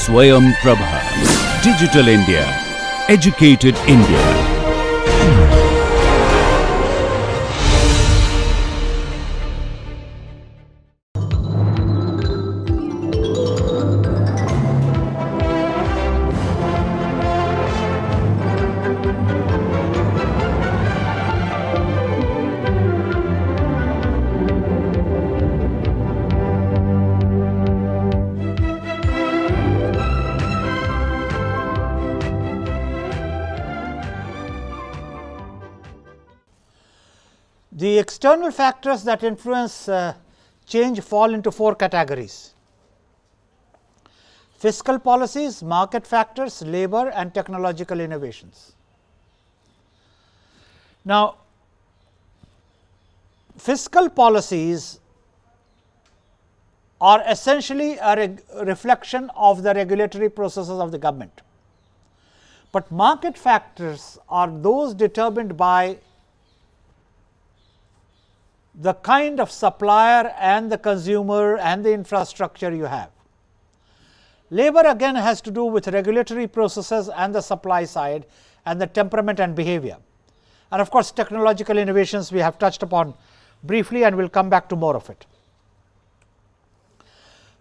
Swayam Prabha. Digital India. Educated India. The external factors that influence change fall into four categories: fiscal policies, market factors, labor and technological innovations. Now, fiscal policies are essentially a reflection of the regulatory processes of the government, but market factors are those determined by the kind of supplier and the consumer and the infrastructure you have. Labor again has to do with regulatory processes and the supply side and the temperament and behavior. And of course, technological innovations we have touched upon briefly and we will come back to more of it.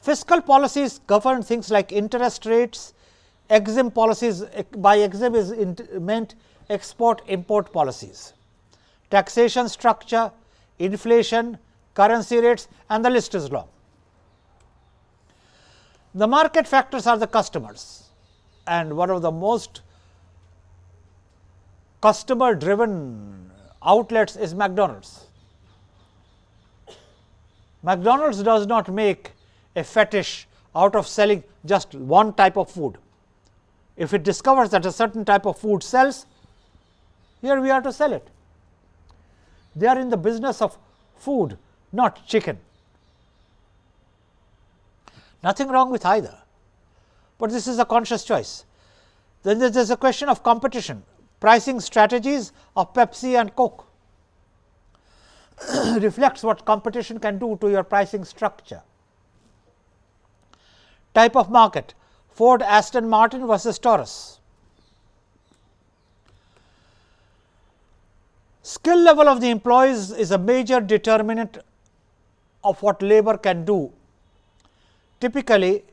Fiscal policies govern things like interest rates, EXIM policies. By EXIM is meant export import policies, taxation structure, inflation, currency rates, and the list is long. The market factors are the customers, and one of the most customer driven outlets is McDonald's. McDonald's does not make a fetish out of selling just one type of food. If it discovers that a certain type of food sells, here we are to sell it. They are in the business of food, not chicken. Nothing wrong with either, but this is a conscious choice. Then there is a question of competition, pricing strategies of Pepsi and Coke reflects what competition can do to your pricing structure. Type of market, Ford, Aston Martin versus Taurus. Skill level of the employees is a major determinant of what labor can do. Typically,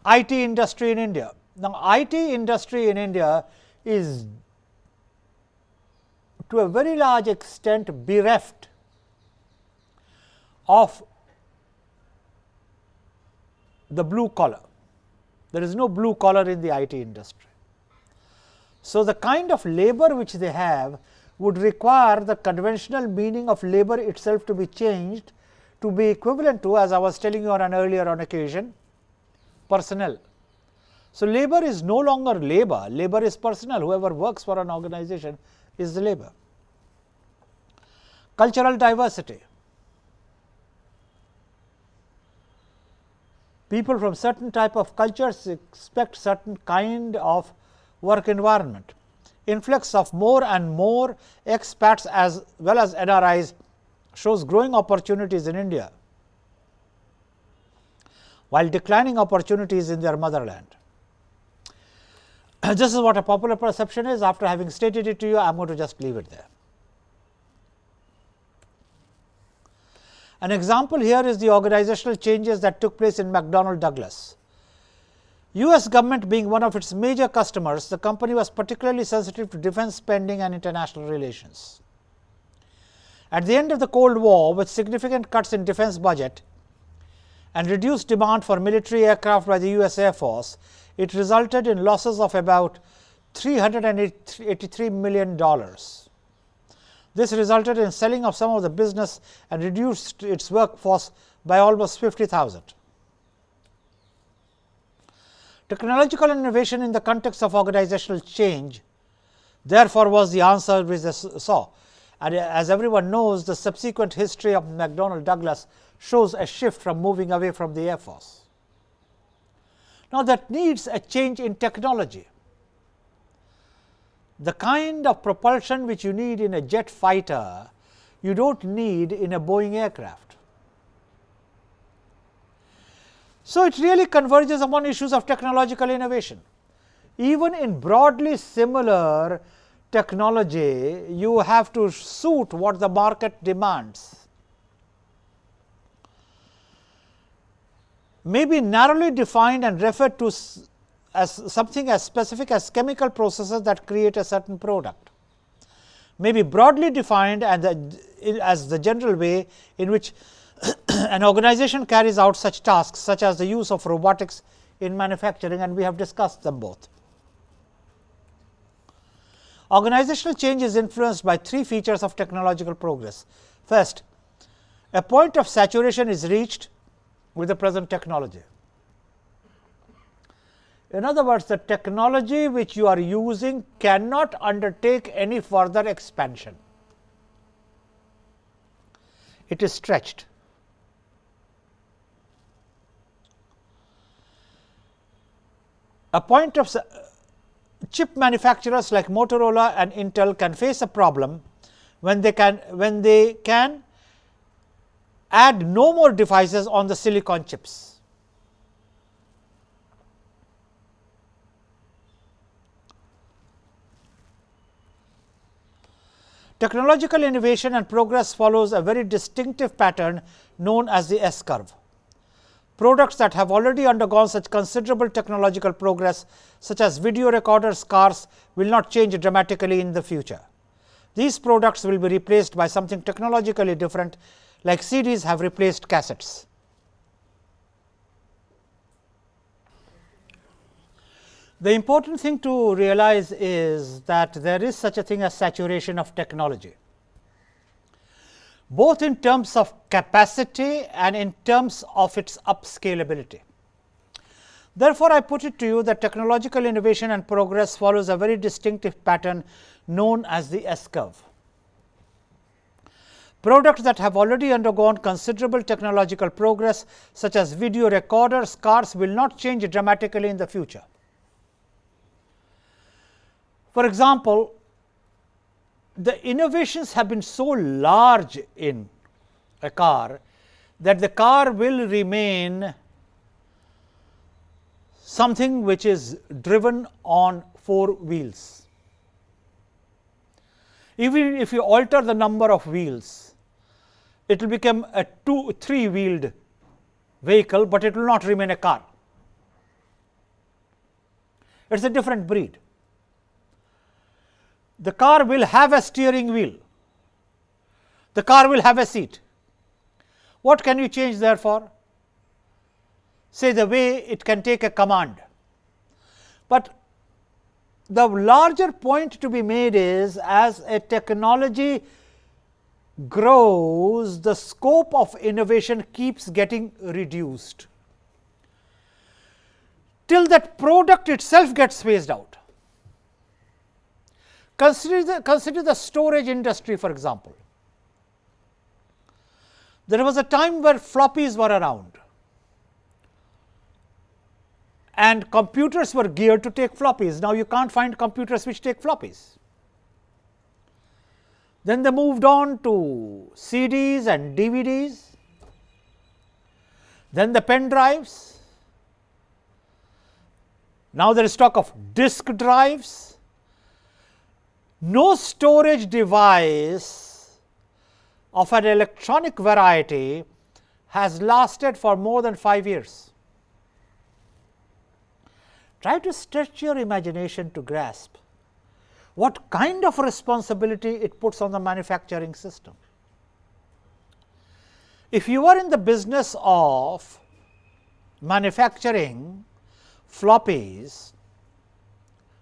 IT industry in India. Now, IT industry in India is to a very large extent bereft of the blue collar. There is no blue collar in the IT industry. So, the kind of labor which they have would require the conventional meaning of labor itself to be changed to be equivalent to, as I was telling you on an earlier occasion, personnel. So, labor is no longer labor, labor is personnel. Whoever works for an organization is the labor. Cultural diversity. People from certain type of cultures expect certain kind of work environment. Influx of more and more expats as well as NRIs shows growing opportunities in India, while declining opportunities in their motherland. This is what a popular perception is. After having stated it to you, I am going to just leave it there. An example here is the organizational changes that took place in McDonnell Douglas. US government being one of its major customers, the company was particularly sensitive to defense spending and international relations. At the end of the Cold War, with significant cuts in defense budget and reduced demand for military aircraft by the US Air Force, it resulted in losses of about $383 million. This resulted in selling of some of the business and reduced its workforce by almost 50,000. Technological innovation in the context of organizational change, therefore, was the answer which they saw. And as everyone knows, the subsequent history of McDonnell Douglas shows a shift from moving away from the Air Force. Now, that needs a change in technology. The kind of propulsion which you need in a jet fighter, you do not need in a Boeing aircraft. So, it really converges upon issues of technological innovation. Even in broadly similar technology, you have to suit what the market demands. May be narrowly defined and referred to as something as specific as chemical processes that create a certain product. May be broadly defined and as the general way in which an organization carries out such tasks, such as the use of robotics in manufacturing, and we have discussed them both. Organizational change is influenced by three features of technological progress. First, a point of saturation is reached with the present technology. In other words, the technology which you are using cannot undertake any further expansion. It is stretched. A point of chip manufacturers like Motorola and Intel can face a problem when they can add no more devices on the silicon chips. Technological innovation and progress follows a very distinctive pattern known as the S curve. Products that have already undergone such considerable technological progress, such as video recorders, cars, will not change dramatically in the future. These products will be replaced by something technologically different, like CDs have replaced cassettes. The important thing to realize is that there is such a thing as saturation of technology, both in terms of capacity and in terms of its upscalability. Therefore, I put it to you that technological innovation and progress follows a very distinctive pattern known as the S curve. Products that have already undergone considerable technological progress, such as video recorders, cars, will not change dramatically in the future. For example, the innovations have been so large in a car that the car will remain something which is driven on 4 wheels. Even if you alter the number of wheels, it will become a 2-3 wheeled vehicle, but it will not remain a car. It is a different breed. The car will have a steering wheel, the car will have a seat. What can you change therefore? Say the way it can take a command. But the larger point to be made is, as a technology grows, the scope of innovation keeps getting reduced till that product itself gets phased out. Consider the storage industry, for example. There was a time where floppies were around and computers were geared to take floppies. Now, you can't find computers which take floppies. Then they moved on to CDs and DVDs, then the pen drives. Now, there is talk of disk drives. No storage device of an electronic variety has lasted for more than 5 years. Try to stretch your imagination to grasp what kind of responsibility it puts on the manufacturing system. If you are in the business of manufacturing floppies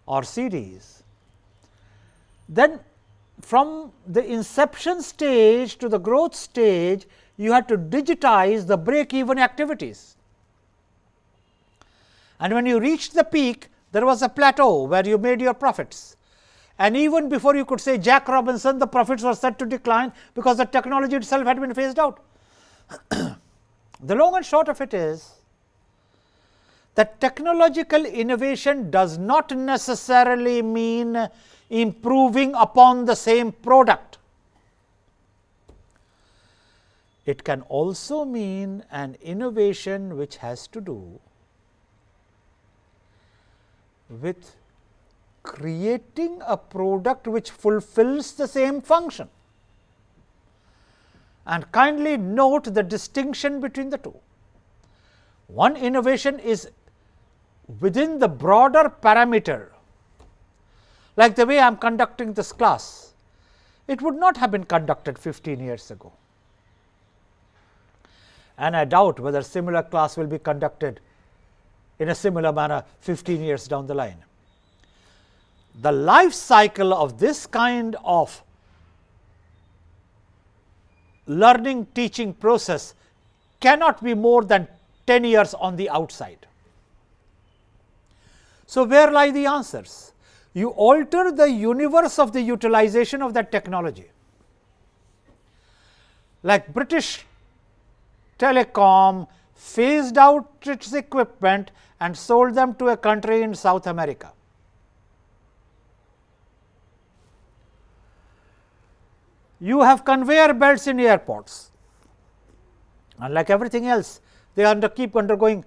or CDs, then from the inception stage to the growth stage, you have to digitize the break even activities. And when you reached the peak, there was a plateau where you made your profits. And even before you could say Jack Robinson, the profits were set to decline because the technology itself had been phased out. The long and short of it is that technological innovation does not necessarily mean improving upon the same product. It can also mean an innovation which has to do with creating a product which fulfills the same function. And kindly note the distinction between the two. One innovation is within the broader parameter, like the way I am conducting this class. It would not have been conducted 15 years ago, and I doubt whether similar class will be conducted in a similar manner 15 years down the line. The life cycle of this kind of learning teaching process cannot be more than 10 years on the outside. So, where lie the answers? You alter the universe of the utilization of that technology. Like British Telecom phased out its equipment and sold them to a country in South America. You have conveyor belts in airports, and like everything else, they keep undergoing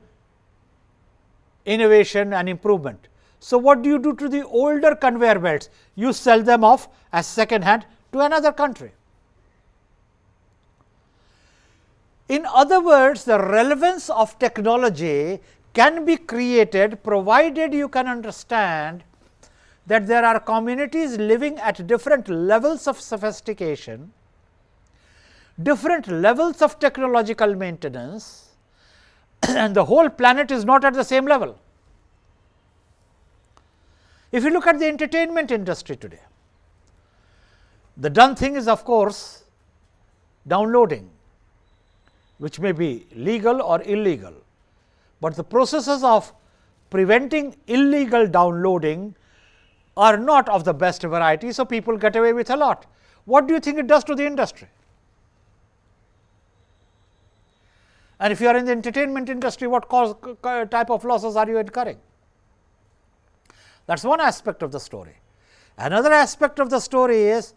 innovation and improvement. So, what do you do to the older conveyor belts? You sell them off as second hand to another country. In other words, the relevance of technology can be created provided you can understand that there are communities living at different levels of sophistication, different levels of technological maintenance, and the whole planet is not at the same level. If you look at the entertainment industry today, the done thing is of course downloading, which may be legal or illegal, but the processes of preventing illegal downloading are not of the best variety. So, people get away with a lot. What do you think it does to the industry? And if you are in the entertainment industry, what type of losses are you incurring? That is one aspect of the story. Another aspect of the story is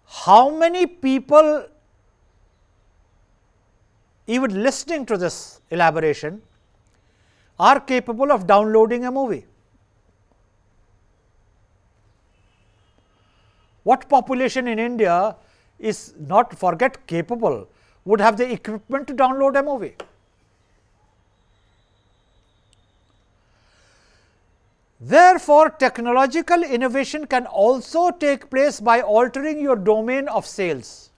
how many people, even listening to this elaboration, are capable of downloading a movie. What population in India is not, forget capable, would have the equipment to download a movie? Therefore, technological innovation can also take place by altering your domain of sales.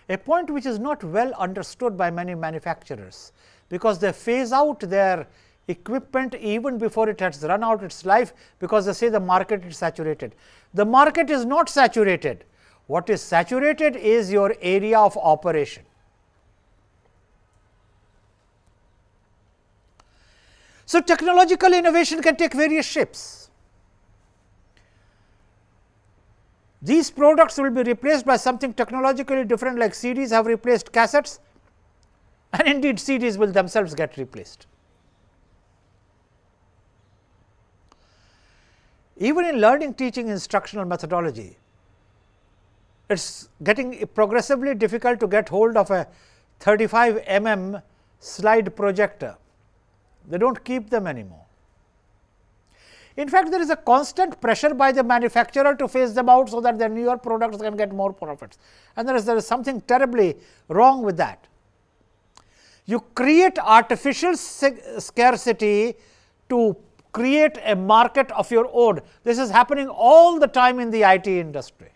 A point which is not well understood by many manufacturers, because they phase out their equipment even before it has run out its life, because they say the market is saturated. The market is not saturated. What is saturated is your area of operation. So, technological innovation can take various shapes. These products will be replaced by something technologically different, like CDs have replaced cassettes, and indeed CDs will themselves get replaced. Even in learning, teaching, instructional methodology, it is getting progressively difficult to get hold of a 35 mm slide projector. They do not keep them anymore. In fact, there is a constant pressure by the manufacturer to phase them out, so that their newer products can get more profits, and there is something terribly wrong with that. You create artificial scarcity to create a market of your own. This is happening all the time in the IT industry.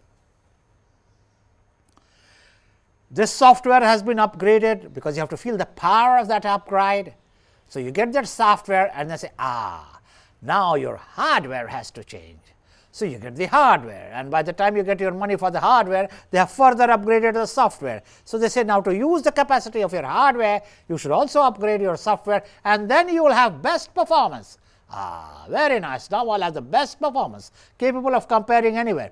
This software has been upgraded, because you have to feel the power of that upgrade. So, you get that software and they say, now your hardware has to change. So, you get the hardware, and by the time you get your money for the hardware, they have further upgraded the software. So, they say, now to use the capacity of your hardware, you should also upgrade your software, and then you will have best performance. Very nice. Now, I will have the best performance, capable of comparing anywhere.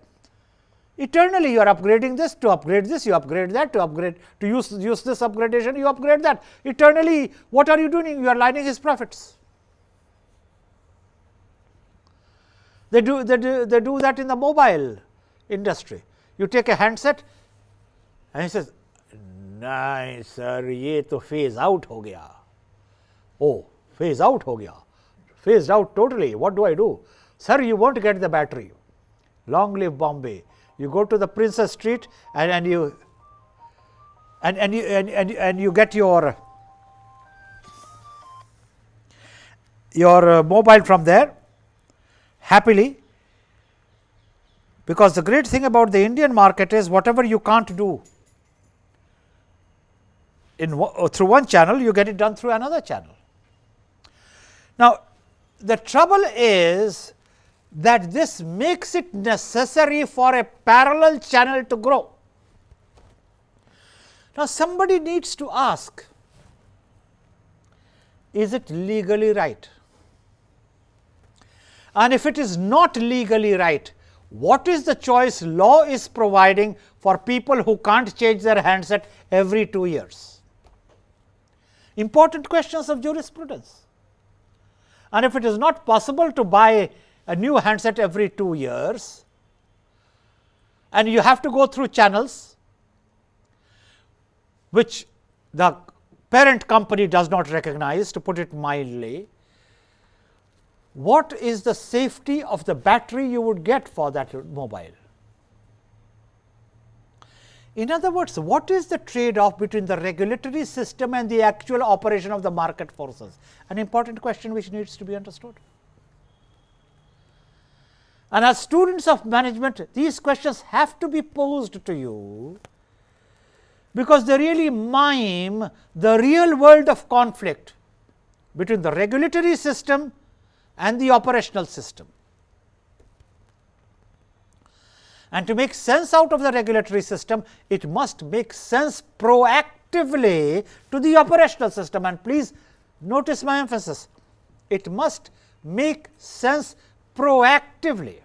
Eternally you are upgrading this, to upgrade this, you upgrade that, to use this upgradation, you upgrade that. Eternally, what are you doing? You are lining his profits. They do that in the mobile industry. You take a handset and he says, नहीं sir ये तो phase out हो गया. Oh, phase out हो गया. Phased out totally. What do I do? Sir, you won't get the battery. Long live Bombay. You go to the Princess Street and you get your mobile from there happily, because the great thing about the Indian market is whatever you can't do through one channel, you get it done through another channel. Now, the trouble is that this makes it necessary for a parallel channel to grow. Now, somebody needs to ask, is it legally right? And if it is not legally right, what is the choice law is providing for people who can't change their handset every 2 years? Important questions of jurisprudence. And if it is not possible to buy a new handset every 2 years, and you have to go through channels which the parent company does not recognize, to put it mildly, what is the safety of the battery you would get for that mobile? In other words, what is the trade-off between the regulatory system and the actual operation of the market forces? An important question which needs to be understood. And as students of management, these questions have to be posed to you, because they really mime the real world of conflict between the regulatory system and the operational system. And to make sense out of the regulatory system, it must make sense proactively to the operational system. And please notice my emphasis, it must make sense proactively.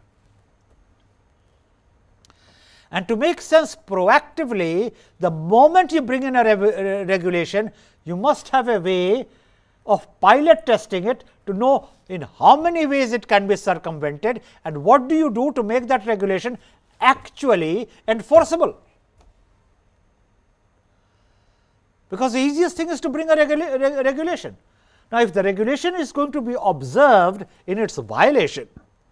And to make sense proactively, the moment you bring in a regulation, you must have a way of pilot testing it to know in how many ways it can be circumvented, and what do you do to make that regulation actually enforceable. Because the easiest thing is to bring a regulation. Now, if the regulation is going to be observed in its violation,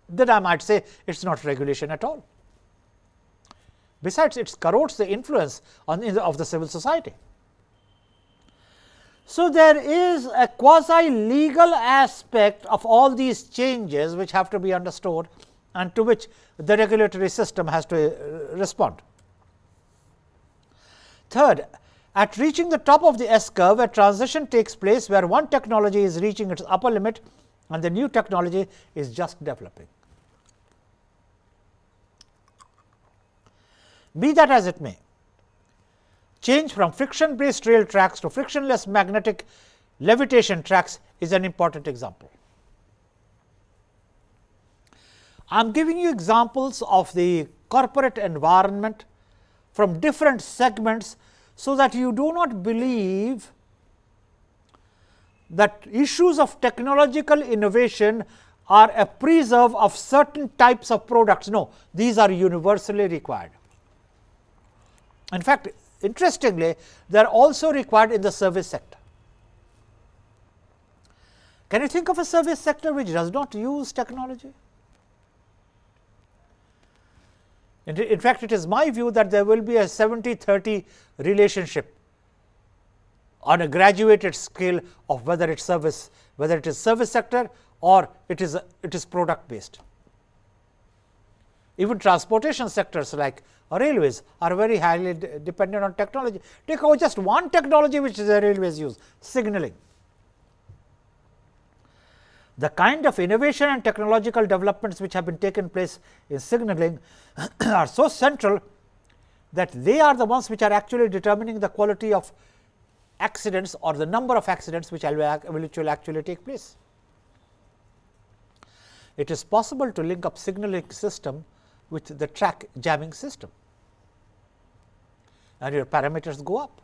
then I might say it is not regulation at all. Besides, it corrodes the influence of the civil society. So, there is a quasi-legal aspect of all these changes which have to be understood, and to which the regulatory system has to respond. Third, at reaching the top of the S curve, a transition takes place where one technology is reaching its upper limit and the new technology is just developing. Be that as it may, change from friction based rail tracks to frictionless magnetic levitation tracks is an important example. I am giving you examples of the corporate environment from different segments, so that you do not believe that issues of technological innovation are a preserve of certain types of products. No, these are universally required. In fact, interestingly, they are also required in the service sector. Can you think of a service sector which does not use technology? In fact, it is my view that there will be a 70-30 relationship on a graduated scale of whether it is service sector or it is product based. Even transportation sectors like railways are very highly dependent on technology. Take just one technology which the railways use, signaling. The kind of innovation and technological developments which have been taken place in signaling are so central that they are the ones which are actually determining the quality of accidents or the number of accidents which will actually take place. It is possible to link up signaling system with the track jamming system, and your parameters go up.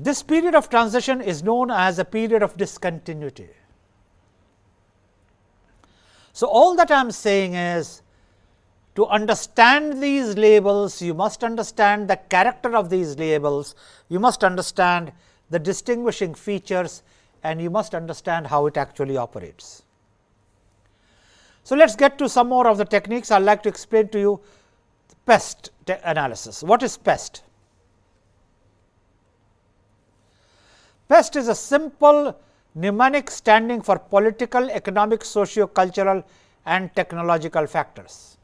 This period of transition is known as a period of discontinuity. So, all that I am saying is, to understand these labels, you must understand the character of these labels, you must understand the distinguishing features, and you must understand how it actually operates. So, let us get to some more of the techniques. I would like to explain to you PEST analysis. What is PEST? PEST is a simple mnemonic standing for political, economic, socio-cultural and technological factors.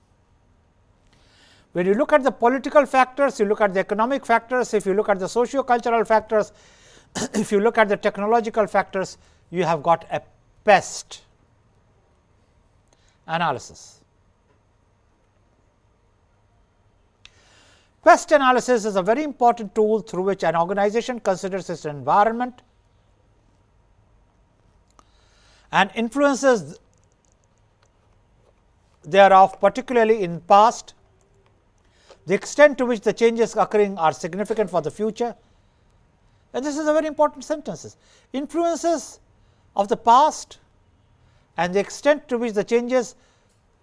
When you look at the political factors, you look at the economic factors, if you look at the socio-cultural factors, if you look at the technological factors, you have got a PEST analysis. PEST analysis is a very important tool through which an organization considers its environment and influences thereof, particularly in past, the extent to which the changes occurring are significant for the future. And this is a very important sentence. Influences of the past and the extent to which the changes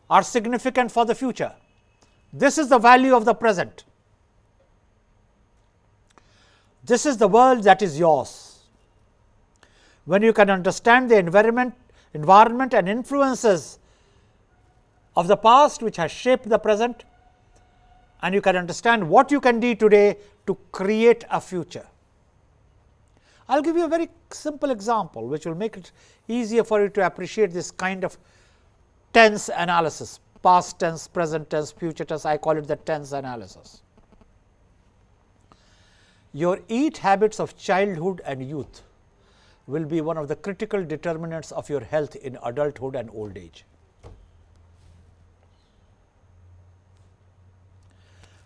are significant for the future. This is the value of the present. This is the world that is yours. When you can understand the environment and influences of the past which has shaped the present, and you can understand what you can do today to create a future. I will give you a very simple example which will make it easier for you to appreciate this kind of tense analysis, past tense, present tense, future tense. I call it the tense analysis. Your eat habits of childhood and youth will be one of the critical determinants of your health in adulthood and old age.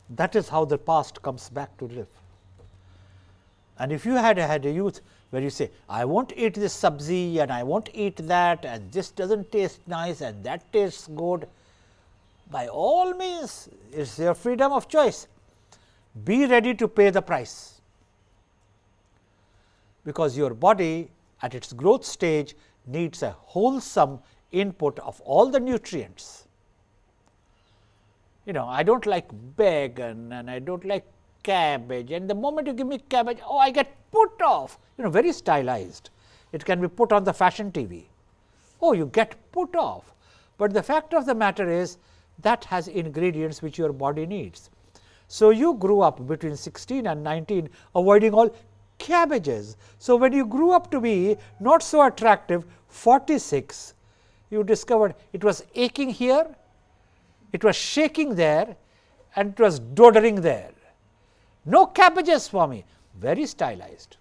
That is how the past comes back to live. And if you had a youth where you say, I won't eat this sabzi and I won't eat that, and this doesn't taste nice and that tastes good, by all means, it's your freedom of choice. Be ready to pay the price, because your body at its growth stage needs a wholesome input of all the nutrients. I don't like bacon and I don't like cabbage, and the moment you give me cabbage, oh, I get put off, very stylized. It can be put on the fashion TV. Oh, you get put off. But the fact of the matter is that has ingredients which your body needs. So, you grew up between 16 and 19 avoiding all cabbages. So, when you grew up to be not so attractive, 46, you discovered it was aching here, it was shaking there, and it was doddering there. No cabbages for me, very stylized.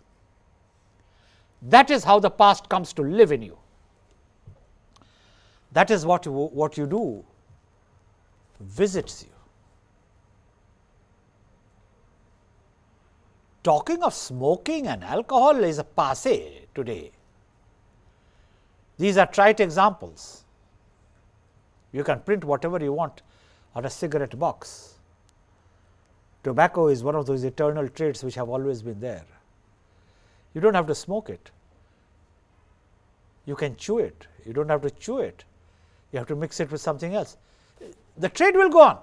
That is how the past comes to live in you. That is what you do, visits you. Talking of smoking and alcohol is a passé today. These are trite examples. You can print whatever you want on a cigarette box. Tobacco is one of those eternal traits which have always been there. You don't have to smoke it. You can chew it. You don't have to chew it. You have to mix it with something else. The trade will go on.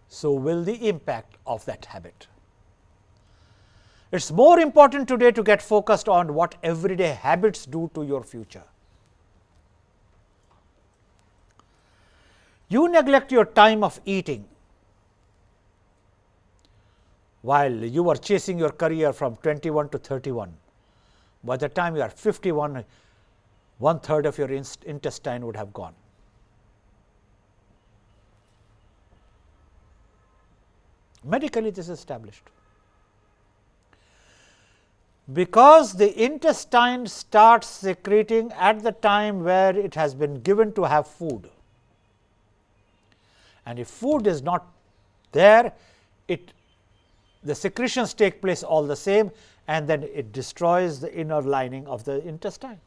So will the impact of that habit. It is more important today to get focused on what everyday habits do to your future. You neglect your time of eating while you were chasing your career from 21 to 31. By the time you are 51, 1/3 of your intestine would have gone. Medically, this is established. Because the intestine starts secreting at the time where it has been given to have food. And if food is not there, the secretions take place all the same, and then it destroys the inner lining of the intestine.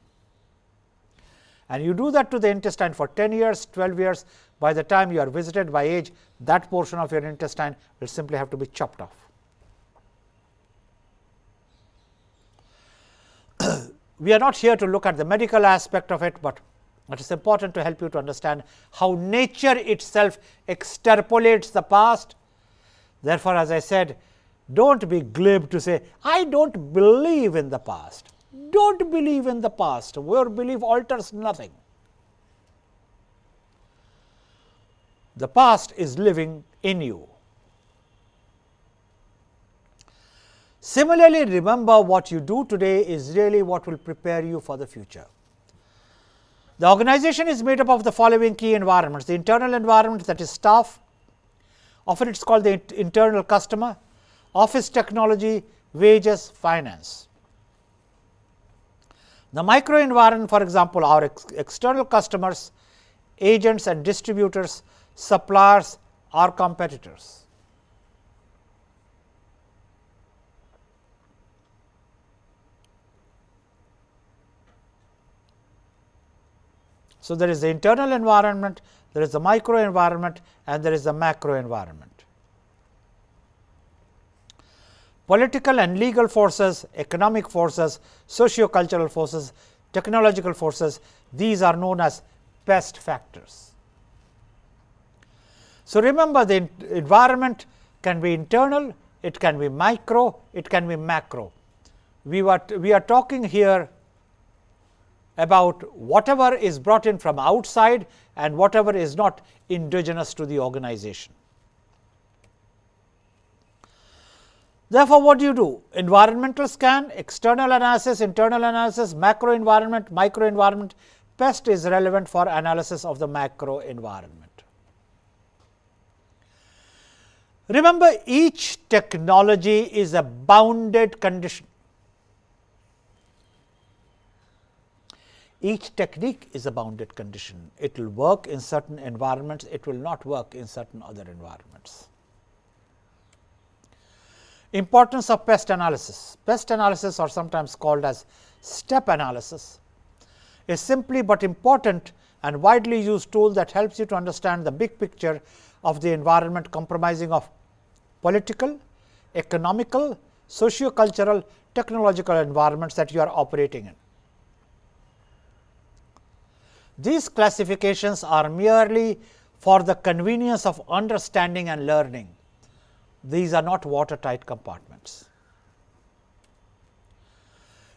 And you do that to the intestine for 10 years, 12 years, by the time you are visited by age, that portion of your intestine will simply have to be chopped off. We are not here to look at the medical aspect of it, but It is important to help you to understand how nature itself extrapolates the past. Therefore, as I said, don't be glib to say, I don't believe in the past. Don't believe in the past. Your belief alters nothing. The past is living in you. Similarly, remember what you do today is really what will prepare you for the future. The organization is made up of the following key environments: the internal environment, that is staff, often it is called the internal customer, office technology, wages, finance. The micro environment, for example, our external customers, agents and distributors, suppliers, our competitors. So, there is the internal environment, there is the micro environment, and there is the macro environment. Political and legal forces, economic forces, socio-cultural forces, technological forces, these are known as pest factors. So, remember, the environment can be internal, it can be micro, it can be macro. We are talking here about whatever is brought in from outside and whatever is not indigenous to the organization. Therefore, what do? Environmental scan, external analysis, internal analysis, macro environment, micro environment. Pest is relevant for analysis of the macro environment. Remember, each technology is a bounded condition. Each technique is a bounded condition. It will work in certain environments, it will not work in certain other environments. Importance of pest analysis. Pest analysis, or sometimes called as step analysis, is simply but important and widely used tool that helps you to understand the big picture of the environment comprising of political, economical, socio-cultural, technological environments that you are operating in. These classifications are merely for the convenience of understanding and learning. These are not watertight compartments.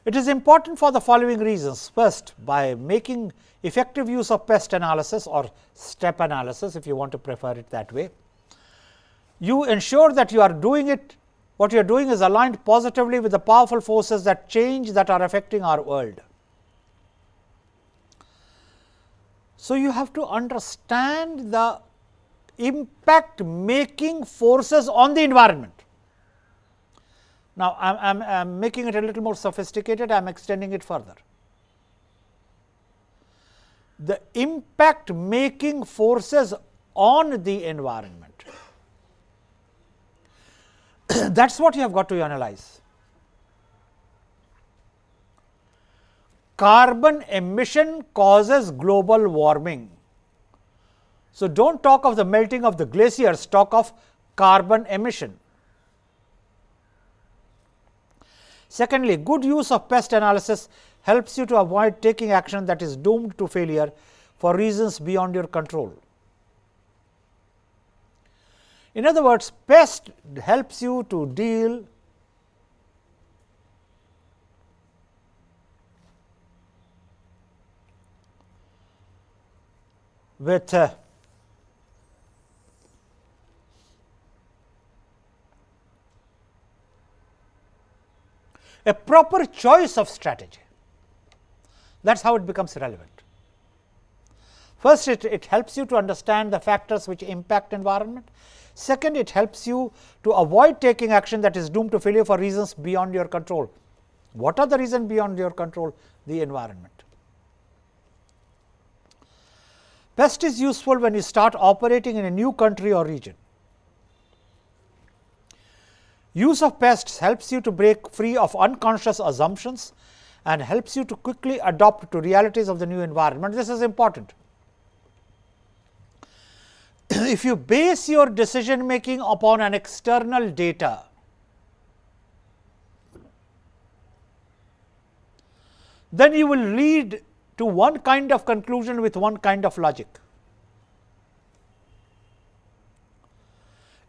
It is important for the following reasons. First, by making effective use of pest analysis or step analysis, if you want to prefer it that way, you ensure that you are doing it, what you are doing is aligned positively with the powerful forces that change that are affecting our world. So, you have to understand the impact making forces on the environment. Now, I am making it a little more sophisticated, I am extending it further. The impact making forces on the environment, that is what you have got to analyze. Carbon emission causes global warming. So, do not talk of the melting of the glaciers, talk of carbon emission. Secondly, good use of pest analysis helps you to avoid taking action that is doomed to failure for reasons beyond your control. In other words, pest helps you to deal with a proper choice of strategy. That is how it becomes relevant. First, it helps you to understand the factors which impact environment. Second, it helps you to avoid taking action that is doomed to failure for reasons beyond your control. What are the reasons beyond your control? The environment. Pest is useful when you start operating in a new country or region. Use of pests helps you to break free of unconscious assumptions and helps you to quickly adapt to realities of the new environment. This is important. If you base your decision making upon an external data, then you will lead to one kind of conclusion with one kind of logic.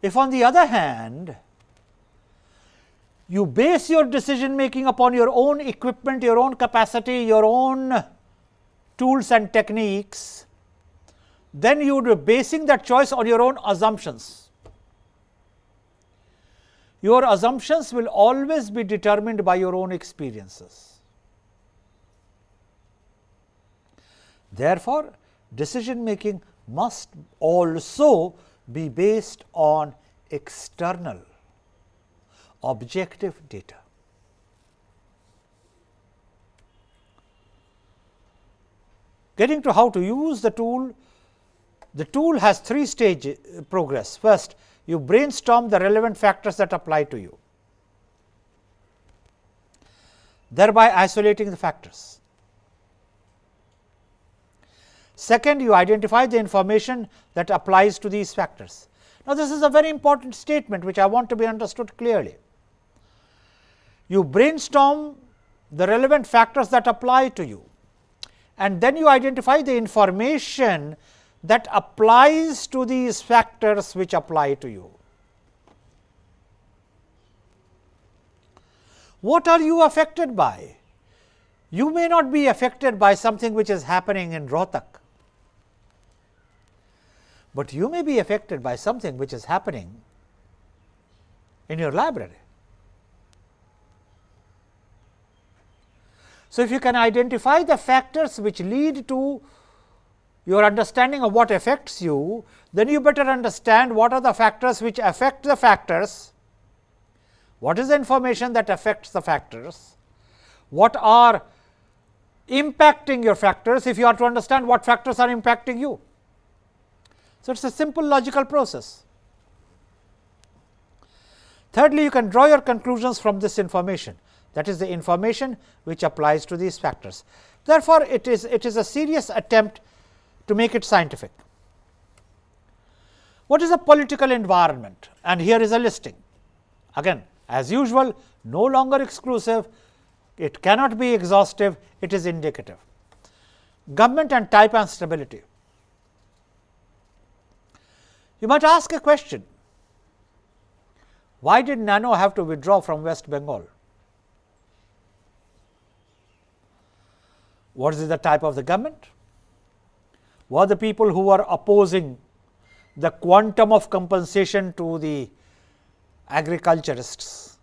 If on the other hand, you base your decision making upon your own equipment, your own capacity, your own tools and techniques, then you would be basing that choice on your own assumptions. Your assumptions will always be determined by your own experiences. Therefore, decision making must also be based on external, objective data. Getting to how to use the tool has 3-stage progress. First, you brainstorm the relevant factors that apply to you, thereby isolating the factors. Second, you identify the information that applies to these factors. Now, this is a very important statement which I want to be understood clearly. You brainstorm the relevant factors that apply to you, and then you identify the information that applies to these factors which apply to you. What are you affected by? You may not be affected by something which is happening in Rohtak, but you may be affected by something which is happening in your library. So, if you can identify the factors which lead to your understanding of what affects you, then you better understand what are the factors which affect the factors, what is the information that affects the factors, what are impacting your factors, if you are to understand what factors are impacting you. So, it is a simple logical process. Thirdly, you can draw your conclusions from this information, that is the information which applies to these factors. Therefore, it is a serious attempt to make it scientific. What is a political environment? And here is a listing. Again, as usual, no longer exclusive, it cannot be exhaustive, it is indicative. Government and type and stability. You might ask a question, why did Nano have to withdraw from West Bengal? What is the type of the government? Were the people who were opposing the quantum of compensation to the agriculturists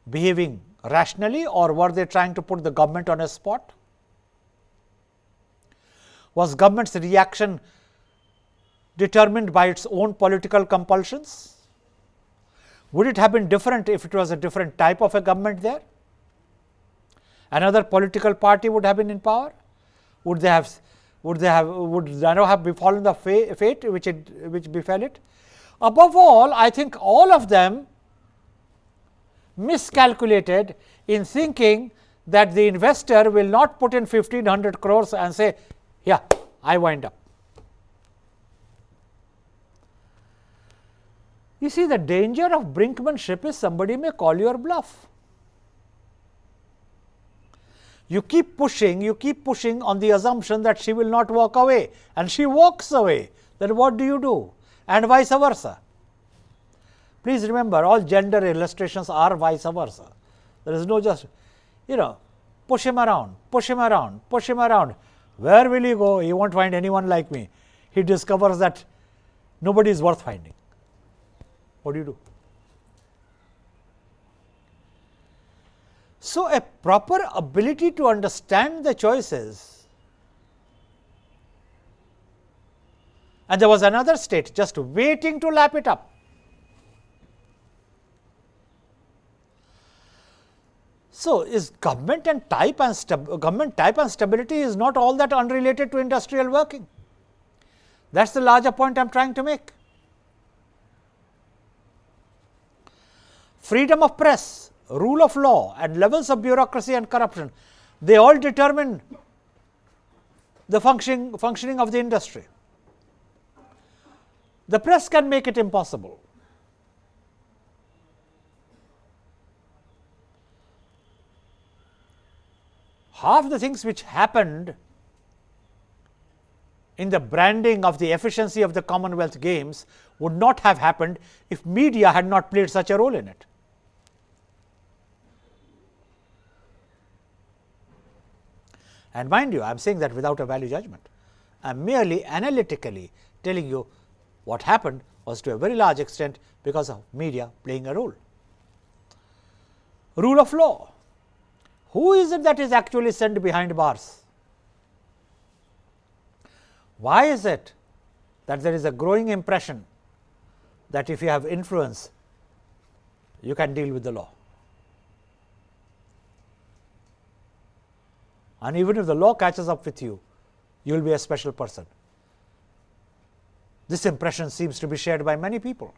behaving rationally, or were they trying to put the government on a spot? Was government's reaction determined by its own political compulsions? Would it have been different if it was a different type of a government there? Another political party would have been in power? Would Nano have befallen the fate which befell it? Above all, I think all of them miscalculated in thinking that the investor will not put in 1500 crores and say, yeah, I wind up. You see, the danger of brinkmanship is somebody may call your bluff. You keep pushing on the assumption that she will not walk away, and she walks away. Then what do you do? And vice versa. Please remember, all gender illustrations are vice versa. There is no just, push him around, push him around, push him around. Where will he go? He won't find anyone like me. He discovers that nobody is worth finding. What do you do? So, a proper ability to understand the choices, and there was another state just waiting to lap it up. So, is government type and stability is not all that unrelated to industrial working. That is the larger point I am trying to make. Freedom of press, rule of law, and levels of bureaucracy and corruption, they all determine the functioning of the industry. The press can make it impossible. half the things which happened in the branding of the efficiency of the Commonwealth Games would not have happened if media had not played such a role in it. And mind you, I am saying that without a value judgment. I am merely analytically telling you what happened was to a very large extent because of media playing a role. Rule of law. Who is it that is actually sent behind bars? Why is it that there is a growing impression that if you have influence, you can deal with the law? And even if the law catches up with you, you will be a special person. This impression seems to be shared by many people.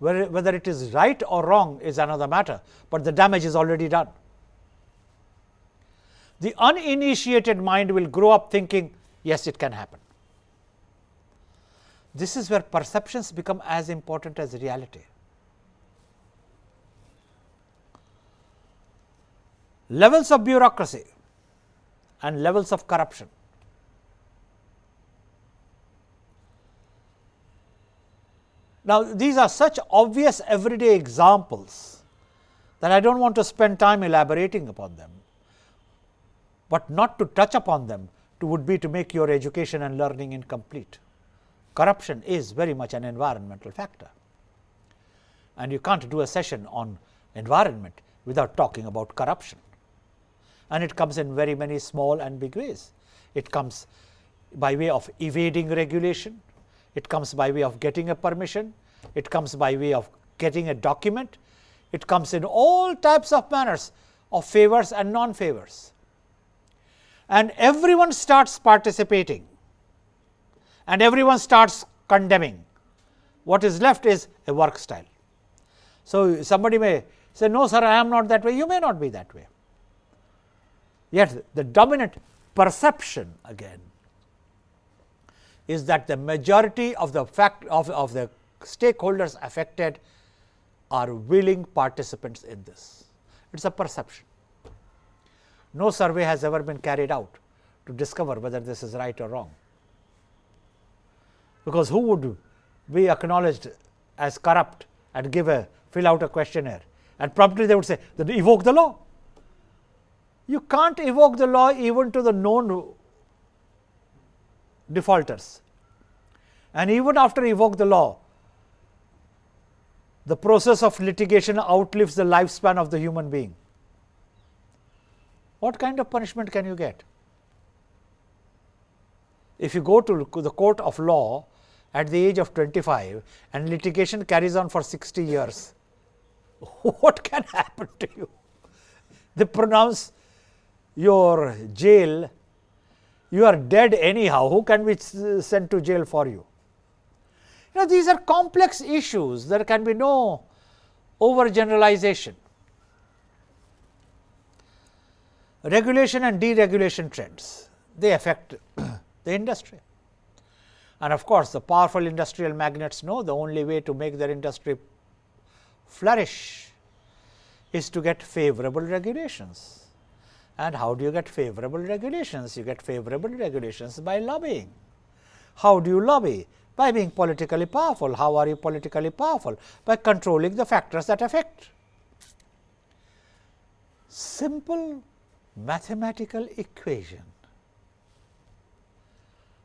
Whether it is right or wrong is another matter, but the damage is already done. The uninitiated mind will grow up thinking, yes, it can happen. This is where perceptions become as important as reality. Levels of bureaucracy and levels of corruption. Now, these are such obvious everyday examples that I do not want to spend time elaborating upon them, but not to touch upon them would be to make your education and learning incomplete. Corruption is very much an environmental factor, and you can't do a session on environment without talking about corruption. And it comes in very many small and big ways. It comes by way of evading regulation, it comes by way of getting a permission, it comes by way of getting a document, it comes in all types of manners of favors and non-favors. And everyone starts participating and everyone starts condemning. What is left is a work style. So, somebody may say, no sir, I am not that way. You may not be that way. Yet the dominant perception again is that the majority of the of the stakeholders affected are willing participants in this. It is a perception. No survey has ever been carried out to discover whether this is right or wrong, because who would be acknowledged as corrupt and fill out a questionnaire, and promptly they would say, then evoke the law. You can't evoke the law even to the known defaulters, and even after evoke the law, the process of litigation outlives the lifespan of the human being. What kind of punishment can you get? If you go to the court of law at the age of 25 and litigation carries on for 60 years, what can happen to you? They pronounce your jail, you are dead anyhow, who can be sent to jail for you? You know, these are complex issues, there can be no overgeneralization. Regulation and deregulation trends, they affect the industry. And of course, the powerful industrial magnates know the only way to make their industry flourish is to get favorable regulations. And how do you get favorable regulations? You get favorable regulations by lobbying. How do you lobby? By being politically powerful. How are you politically powerful? By controlling the factors that affect. Simple mathematical equation,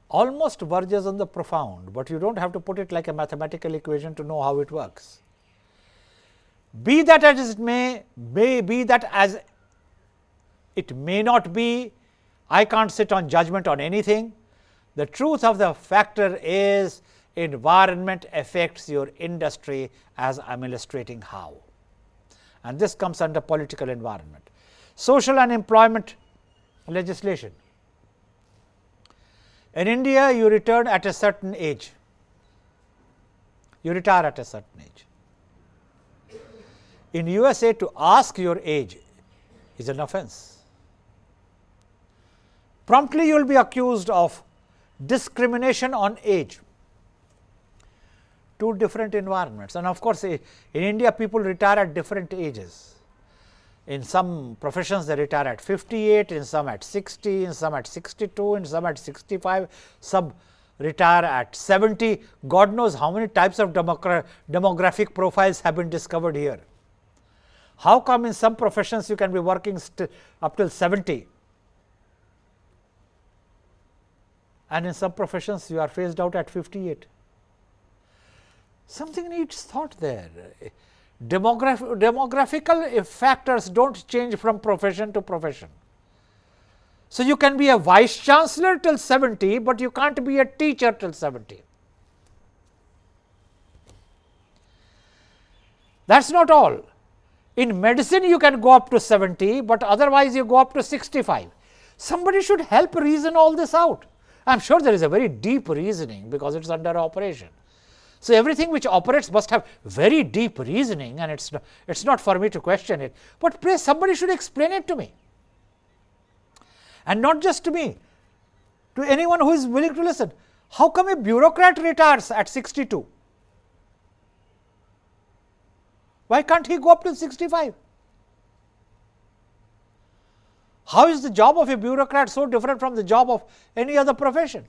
almost verges on the profound, but you do not have to put it like a mathematical equation to know how it works. Be that as it may be that as it may not be, I can't sit on judgment on anything. The truth of the factor is environment affects your industry, as I am illustrating how, and this comes under political environment. Social and employment legislation. In India, you return at a certain age, you retire at a certain age. In USA, to ask your age is an offense. Promptly you will be accused of discrimination on age. Two different environments, and of course, in India people retire at different ages. In some professions they retire at 58, in some at 60, in some at 62, in some at 65, some retire at 70. God knows how many types of demographic profiles have been discovered here. How come in some professions you can be working up till 70, and in some professions you are phased out at 58? Something needs thought there. Demographical factors do not change from profession to profession. So, you can be a vice chancellor till 70, but you can't be a teacher till 70. That is not all. In medicine you can go up to 70, but otherwise you go up to 65. Somebody should help reason all this out. I am sure there is a very deep reasoning, because it is under operation. So, everything which operates must have very deep reasoning, and it is not for me to question it, but please somebody should explain it to me. And not just to me, to anyone who is willing to listen. How come a bureaucrat retires at 62? Why can't he go up to 65? How is the job of a bureaucrat so different from the job of any other profession?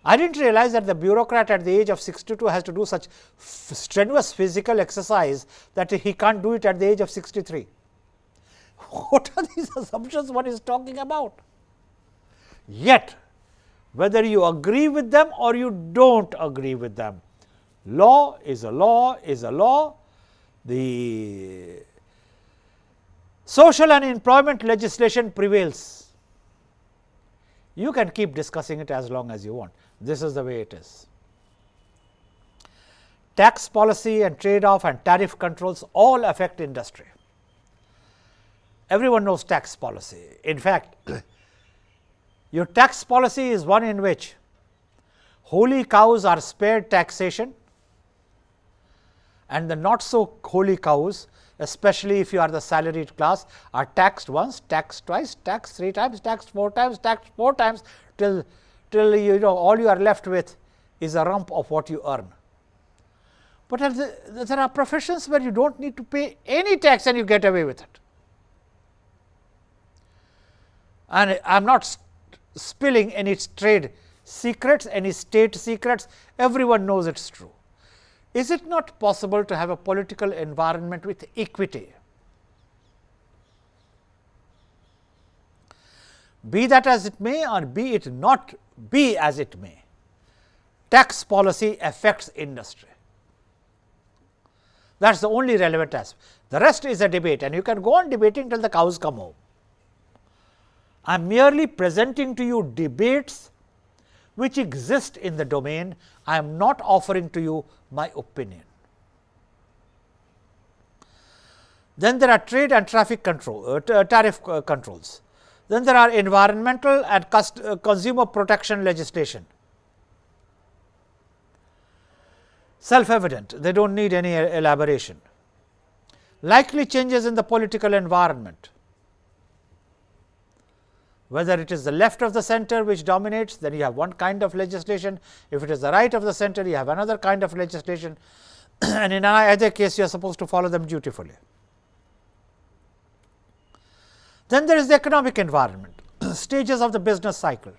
I did not realize that the bureaucrat at the age of 62 has to do such strenuous physical exercise that he can't do it at the age of 63. What are these assumptions one is talking about? Yet, whether you agree with them or you do not agree with them, law is a law is a law. The social and employment legislation prevails. You can keep discussing it as long as you want. This is the way it is. Tax policy and trade-off and tariff controls all affect industry. Everyone knows tax policy. In fact, your tax policy is one in which holy cows are spared taxation, and the not so holy cows, especially if you are the salaried class, are taxed once, taxed twice, taxed 3 times, taxed 4 times, taxed 4 times, till you know all you are left with is a rump of what you earn. But there are professions where you do not need to pay any tax and you get away with it. And I am not spilling any trade secrets, any state secrets, everyone knows it is true. Is it not possible to have a political environment with equity? Be that as it may, or be it not be as it may, tax policy affects industry. That is the only relevant aspect. The rest is a debate, and you can go on debating till the cows come home. I am merely presenting to you debates which exist in the domain. I am not offering to you my opinion. Then there are trade and traffic control, tariff controls. Then there are environmental and consumer protection legislation. Self-evident, they do not need any elaboration. Likely changes in the political environment. Whether it is the left of the center which dominates, then you have one kind of legislation. If it is the right of the center, you have another kind of legislation, and in either case you are supposed to follow them dutifully. Then there is the economic environment, stages of the business cycle.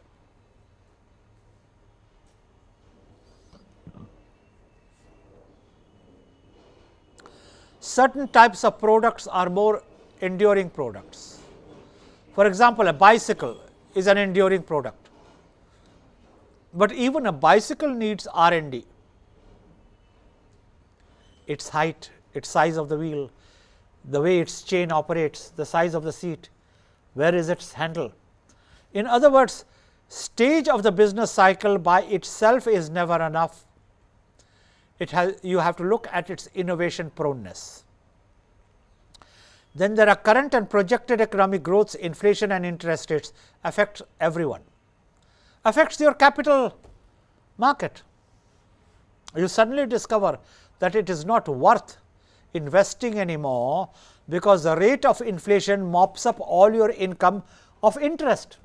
Certain types of products are more enduring products. For example, a bicycle is an enduring product, but even a bicycle needs R&D. Its height, its size of the wheel, the way its chain operates, the size of the seat, where is its handle. In other words, stage of the business cycle by itself is never enough. You have to look at its innovation proneness. Then there are current and projected economic growths, inflation and interest rates affect everyone, affects your capital market. You suddenly discover that it is not worth investing anymore, because the rate of inflation mops up all your income of interest.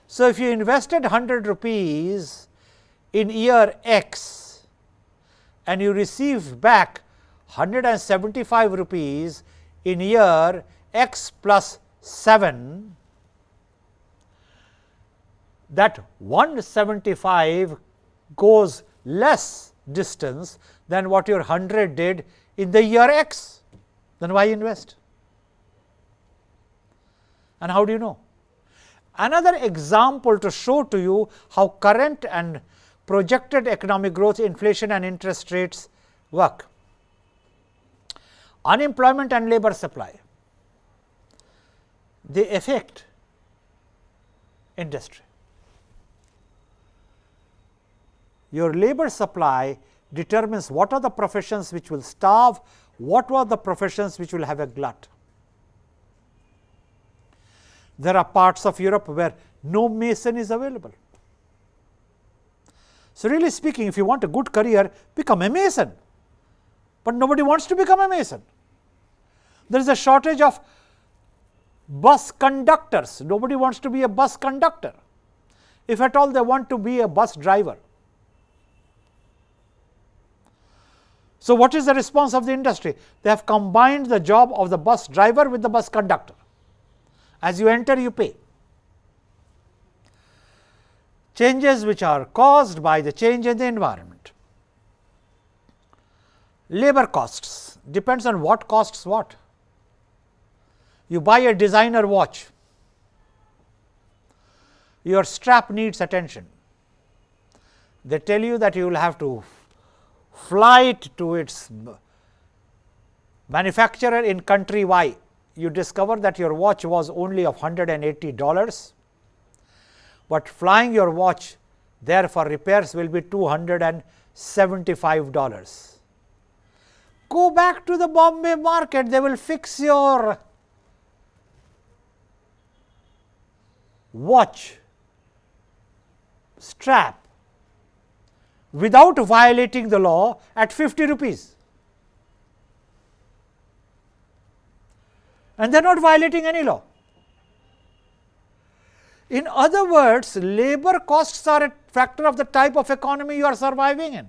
So, if you invested 100 rupees in year X and you receive back 175 rupees in year x plus 7, that 175 goes less distance than what your 100 did in the year x, then why invest? And how do you know? Another example to show to you how current and projected economic growth, inflation and interest rates work. Unemployment and labor supply, they affect industry. Your labor supply determines what are the professions which will starve, what are the professions which will have a glut. There are parts of Europe where no mason is available. So, really speaking, if you want a good career, become a mason, but nobody wants to become a mason. There is a shortage of bus conductors, nobody wants to be a bus conductor. If at all they want to be a bus driver. So, what is the response of the industry? They have combined the job of the bus driver with the bus conductor. As you enter, you pay. Changes which are caused by the change in the environment. Labor costs, depends on what costs what. You buy a designer watch, your strap needs attention. They tell you that you will have to fly it to its manufacturer in country Y. You discover that your watch was only of $180, but flying your watch there for repairs will be $275. Go back to the Bombay market, they will fix your watch strap without violating the law at 50 rupees. And they are not violating any law. In other words, labor costs are a factor of the type of economy you are surviving in.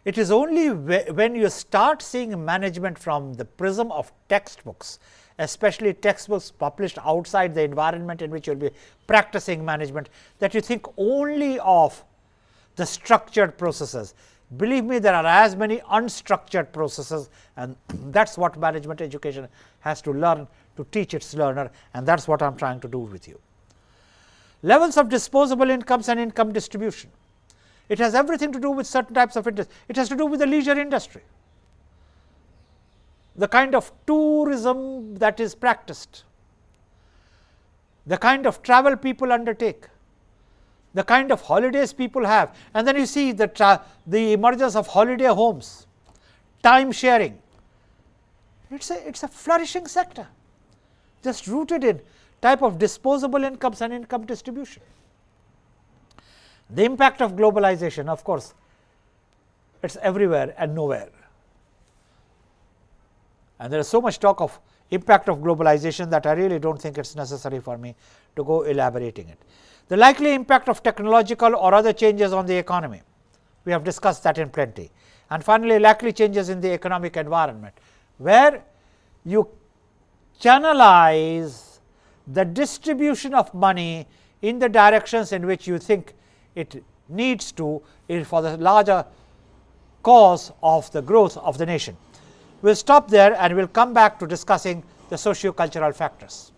It is only when you start seeing management from the prism of textbooks, especially textbooks published outside the environment in which you will be practicing management, that you think only of the structured processes. Believe me, there are as many unstructured processes, and that is what management education has to learn to teach its learner, and that is what I am trying to do with you. Levels of disposable incomes and income distribution. It has everything to do with certain types of interest. It has to do with the leisure industry, the kind of tourism that is practiced, the kind of travel people undertake, the kind of holidays people have, and then you see the emergence of holiday homes, time sharing. It's a flourishing sector, just rooted in type of disposable incomes and income distribution. The impact of globalization, of course, it's everywhere and nowhere. And there is so much talk of impact of globalization that I really don't think it's necessary for me to go elaborating it. The likely impact of technological or other changes on the economy, we have discussed that in plenty. And finally, likely changes in the economic environment, where you channelize the distribution of money in the directions in which you think it needs to for the larger cause of the growth of the nation. We will stop there and we will come back to discussing the socio-cultural factors.